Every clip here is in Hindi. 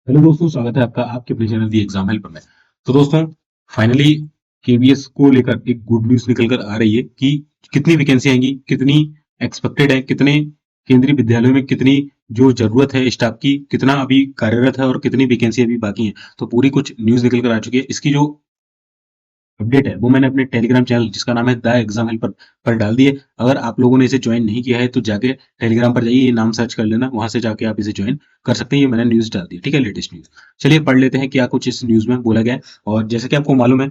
हेलो दोस्तों, स्वागत है आपका आपके अपने चैनल दी एग्जाम हेल्पर में। तो दोस्तों, फाइनली केवीएस को लेकर एक गुड न्यूज निकल कर आ रही है कि कितनी वैकेंसी आएंगी, कितनी एक्सपेक्टेड है, कितने केंद्रीय विद्यालयों में कितनी जो जरूरत है स्टाफ की, कितना अभी कार्यरत है और कितनी वैकेंसी अभी बाकी है। तो पूरी कुछ न्यूज निकल कर आ चुकी है। इसकी जो अपडेट है वो मैंने अपने टेलीग्राम चैनल जिसका नाम है द एग्जाम हेल्पर पर डाल दी है। अगर आप लोगों ने इसे ज्वाइन नहीं किया है तो जाके टेलीग्राम पर जाइए, ये नाम सर्च कर लेना, वहां से जाके आप इसे ज्वाइन कर सकते हैं। ये मैंने न्यूज डाल दी है, ठीक है, लेटेस्ट न्यूज। चलिए पढ़ लेते हैं क्या कुछ इस न्यूज में बोला गया है। और जैसे कि आपको मालूम है,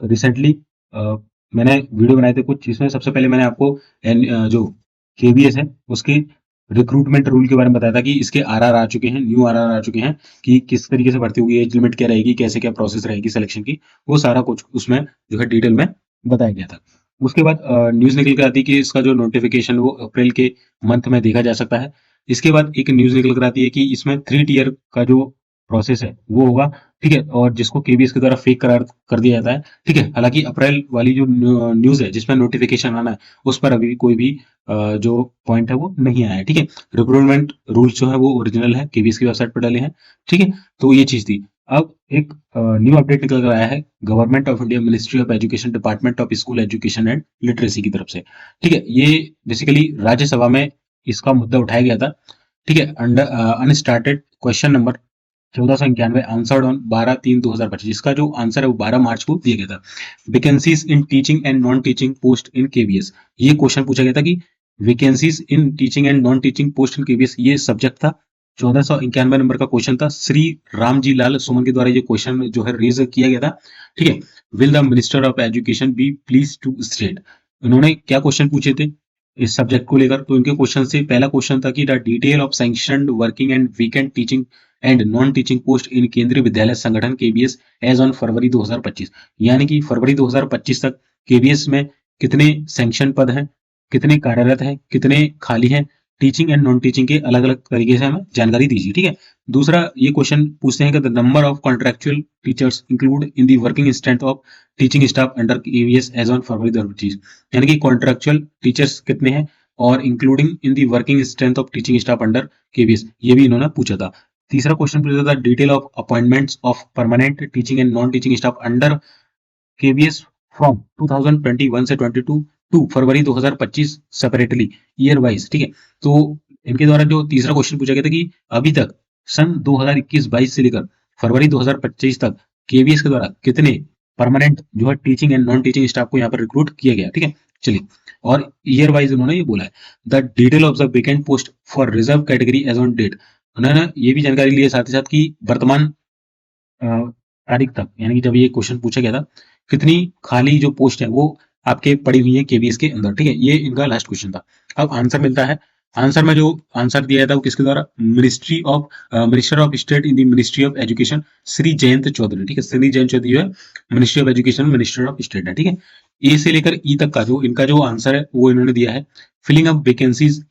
रिसेंटली मैंने वीडियो बनाए थे कुछ, जिसमें सबसे पहले मैंने आपको जो केवीएस है उसकी रिक्रूटमेंट रूल के बारे में बताया था कि इसके आरआर आ चुके हैं, न्यू आरआर आ चुके हैं, कि किस तरीके से भर्ती होगी, एज लिमिट क्या रहेगी, कैसे क्या प्रोसेस रहेगी सिलेक्शन की, वो सारा कुछ उसमें जो है डिटेल में बताया गया था। उसके बाद न्यूज निकल कर आती है कि इसका जो नोटिफिकेशन वो अप्रैल के मंथ में देखा जा सकता है। इसके बाद एक न्यूज निकल कर आती है कि इसमें 3 टियर का जो प्रोसेस है वो होगा, ठीक है, और जिसको केबीएस के द्वारा फेक करार कर दिया जाता है, ठीक है। हालांकि अप्रैल वाली जो न्यूज है जिसमें नोटिफिकेशन आना है, उस पर अभी कोई भी जो पॉइंट है वो नहीं आया है, ठीक है। रिक्रूटमेंट रूल्स जो है वो ओरिजिनल है, केबीएस की वेबसाइट पर डाले हैं, ठीक है। तो ये चीज थी। अब एक न्यू अपडेट निकल कर आया है government of India ministry of education department of school education and literacy की तरफ से, ठीक है। ये बेसिकली राज्यसभा में इसका मुद्दा उठाया गया था, ठीक है। Under unstarted question number 1491 answered on 12/3/2025, इसका जो आंसर है वो 12 मार्च को दिया गया था। Vacancies in teaching and non teaching post in KVS, ये क्वेश्चन पूछा गया था कि vacancies in teaching and non teaching post in KVS, ये सब्जेक्ट था। 1491 नंबर का क्वेश्चन था। श्री रामजी लाल सुमन के द्वारा ये क्वेश्चन जो है रेज किया गया था, ठीक है। Will the minister of education be please to state, उन्होंने क्या क्वेश्चन पूछे थे इस सब्जेक्ट को लेकर। तो इनके क्वेश्चन से पहला क्वेश्चन था कि the detail of sanctioned working and weekend teaching and non teaching post इन केंद्रीय विद्यालय संगठन केबीएस एज ऑन फरवरी 2025, यानी कि फरवरी 2025 तक केबीएस में कितने सैंक्शन पद हैं, कितने कार्यरत हैं, कितने खाली हैं, टीचिंग एंड नॉन टीचिंग के अलग अलग तरीके से हमें जानकारी दीजिए, ठीक है। दूसरा ये क्वेश्चन पूछते हैं कि the number of contractual teachers include in the working strength of teaching staff under KVS as on February 2025, यानी कि कॉन्ट्रेक्चुअल टीचर्स कितने हैं और including in the working strength of teaching staff under KVS, ये भी इन्होंने पूछा था। तीसरा क्वेश्चन पूछा था detail of appointments of permanent teaching and non teaching staff under KVS from 2021 से 22 to February 2025 separately year wise, ठीक है। तो इनके द्वारा जो तीसरा क्वेश्चन पूछा गया था कि अभी तक सन 2021-22 से लेकर फरवरी 2025 तक केवीएस के द्वारा कितने परमानेंट जो है teaching and non teaching staff को यहाँ पर रिक्रूट किया गया, ठीक है। चलिए, और ईयर वाइज उन्होंने ये बोला है the detail of the vacant post for reserve category as on date, उन्होंने ये भी जानकारी ली है साथ ही साथ कि वर्तमान तारीख तक, यानी कि जब ये क्वेश्चन पूछा गया था, कितनी खाली जो पोस्ट है वो आपके पड़ी हुई है केवीएस के अंदर, ठीक है। ये इनका लास्ट क्वेश्चन था। अब आंसर मिलता है। आंसर में जो आंसर दिया था वो किसके द्वारा, minister of state in the ministry of education Shri Jayant Chaudhary, ठीक है। श्री जयंत चौधरी जो है ministry of education minister of state है, ठीक है। ए से लेकर ई तक का जो इनका जो आंसर है वो इन्होंने दिया है। Filling up vacancies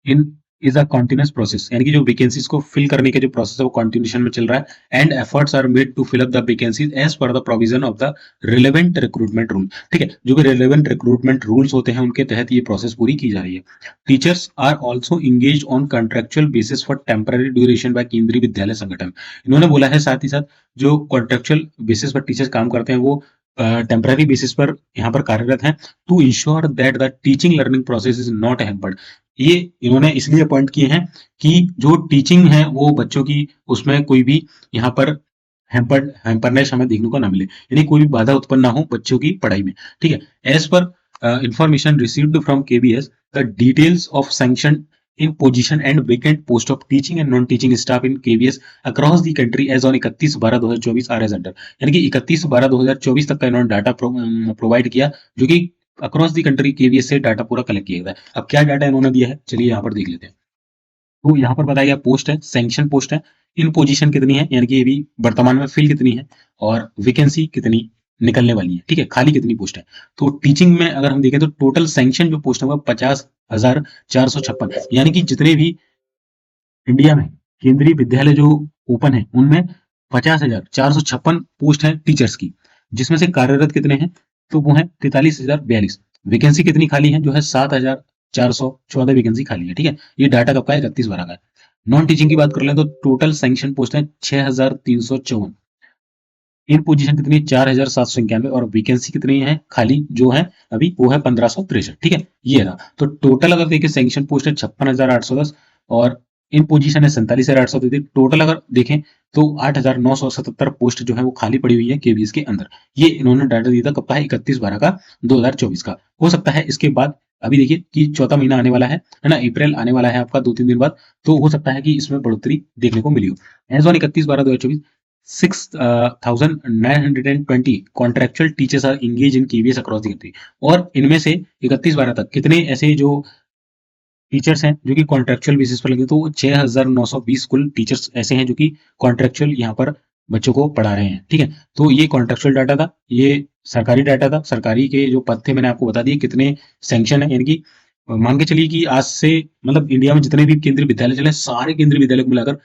in is a continuous process, यानी कि जो वैकेंसीज को फिल करने का जो प्रोसेस है वो कॉन्टिन्यूशन में चल रहा है। And efforts are made to fill up the vacancies as per the provision of the relevant recruitment rule, ठीक है। जो भी रिलेवेंट रिक्रूटमेंट रूल्स होते हैं उनके तहत ये प्रोसेस पूरी की जा रही है। Teachers are also engage on contractual basis for temporary duration by Kendriya Vidyalaya संगठन, इन्होंने बोला है साथ ही साथ जो कॉन्ट्रेक्चुअल बेसिस पर टीचर्स काम करते हैं वो टेम्पररी बेसिस पर यहाँ पर कार्यरत हैं, to ensure that the teaching learning process is not hampered. ये इन्होंने इसलिए अपॉइंट किए हैं कि जो टीचिंग है वो बच्चों की, उसमें कोई भी यहाँ पर हैम्परनेस हमें देखने को ना मिले, यानी कोई भी बाधा उत्पन्न ना हो बच्चों की पढ़ाई में, ठीक है। As per information received from KVS the details of sanction in position and vacant post of teaching and non teaching staff in KVS across the country as on 31/12/2024 are as under, यानी कि 31/12/2024 तक का इन्होंने डाटा प्रोवाइड किया, जो कि अक्रॉस दी कंट्री केवीएस से डाटा पूरा कलेक्ट किया गया है। अब क्या डाटा इन्होंने दिया है चलिए यहाँ पर देख लेते हैं। तो यहाँ पर बताया गया पोस्ट है, सैंक्शन पोस्ट है, इन पोजीशन कितनी है, यानी कि ये भी वर्तमान में फिल कितनी है, और वैकेंसी कितनी निकलने वाली है, ठीक है, खाली कितनी पोस्ट है। तो टीचिंग में अगर हम देखें तो टोटल सैंक्शन जो पोस्ट होगा 50,456, यानी कि जितने भी इंडिया में केंद्रीय विद्यालय जो ओपन है उनमें 50,456 पोस्ट है टीचर्स की, जिसमें से कार्यरत कितने हैं तो वो है 43,042। वैकेंसी कितनी खाली है जो है 7,414 वैकेंसी खाली है, ठीक है। ये डाटा कब का है, 31/12 का है। नॉन टीचिंग की बात कर लें तो टोटल सैंक्शन पोस्ट है 6,354। इन पोजीशन कितनी है 4,791 और वैकेंसी कितनी है खाली जो है अभी वो है 1,563। ठीक है, ये रहा। तो टोटल अगर देखिए सैंक्शन पोस्ट है 56,810 और इन पोजीशन है 47,833। टोटल अगर देखें तो 8,977 पोस्ट जो है वो खाली पड़ी हुई है केवीएस के अंदर। ये इन्होंने डाटा दिया था कब का है 31/12 का 2024 का। हो सकता है इसके बाद अभी देखिए कि चौथा महीना आने वाला है ना, अप्रैल आने वाला है आपका 2-3 दिन बाद, तो हो सकता है कि इसमें बढ़ोतरी देखने को मिली हो। As on 31/12/2024 6,920 contractual teachers are engage in KVS across the country. और इनमें से 31/12 तक कितने ऐसे जो टीचर्स हैं जो कि कॉन्ट्रेक्चुअल बेसिस पर लगे, तो 6,920 कुल टीचर्स ऐसे हैं जो कि कॉन्ट्रेक्चुअल यहाँ पर बच्चों को पढ़ा रहे हैं। ठीक है, तो ये कॉन्ट्रेक्चुअल डाटा था, ये सरकारी डाटा था। सरकारी के जो पद थे मैंने आपको बता दिए कितने सैंक्शन है, यानी कि मान के चलिए कि आज से मतलब इंडिया में जितने भी केंद्रीय विद्यालय चले सारे केंद्रीय विद्यालय को मिलाकर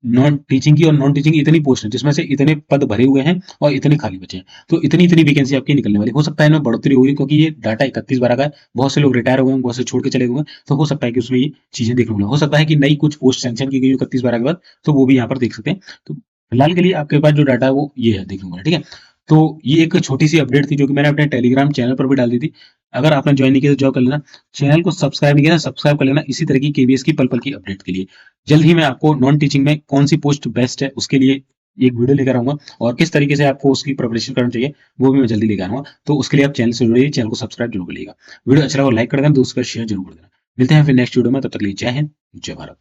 नॉन टीचिंग की और नॉन टीचिंग इतनी पोस्ट है जिसमें से इतने पद भरे हुए हैं और इतने खाली बचे हैं। तो इतनी इतनी वैकेंसी आपकी निकलने वाली। हो सकता है इनमें बढ़ोतरी होगी क्योंकि ये डाटा 31/12 का है। बहुत से लोग रिटायर हुए हैं, बहुत से छोड़ के चले हुए हैं, तो हो सकता है कि उसमें ये चीजें देखने को मिले। हो सकता है कि नई कुछ पोस्ट सैंक्शन की गई 31/12 के बाद, तो वो भी यहाँ पर देख सकते हैं। तो फिलहाल के लिए आपके पास जो डाटा है वो ये है देखने को मिला। ठीक है, तो ये एक छोटी सी अपडेट थी जो कि मैंने अपने टेलीग्राम चैनल पर भी डाल दी थी। अगर आपने ज्वाइन नहीं किया तो ज्वाइन कर लेना, चैनल को सब्सक्राइब नहीं किया सब्सक्राइब कर लेना इसी तरह की केवीएस की पल पल की अपडेट के लिए। जल्द ही मैं आपको नॉन टीचिंग में कौन सी पोस्ट बेस्ट है उसके लिए एक वीडियो लेकर आऊंगा और किस तरीके से आपको उसकी प्रिपरेशन करनी चाहिए वो भी मैं जल्दी लेकर आऊंगा। तो उसके लिए आप चैनल से जुड़िए, चैनल को सब्सक्राइब जरूर करिएगा। वीडियो अच्छा लगा लाइक कर देना, दोस्तों का शेयर जरूर कर देना। मिलते हैं फिर नेक्स्ट वीडियो में, तब तक के लिए जय हिंद जय भारत।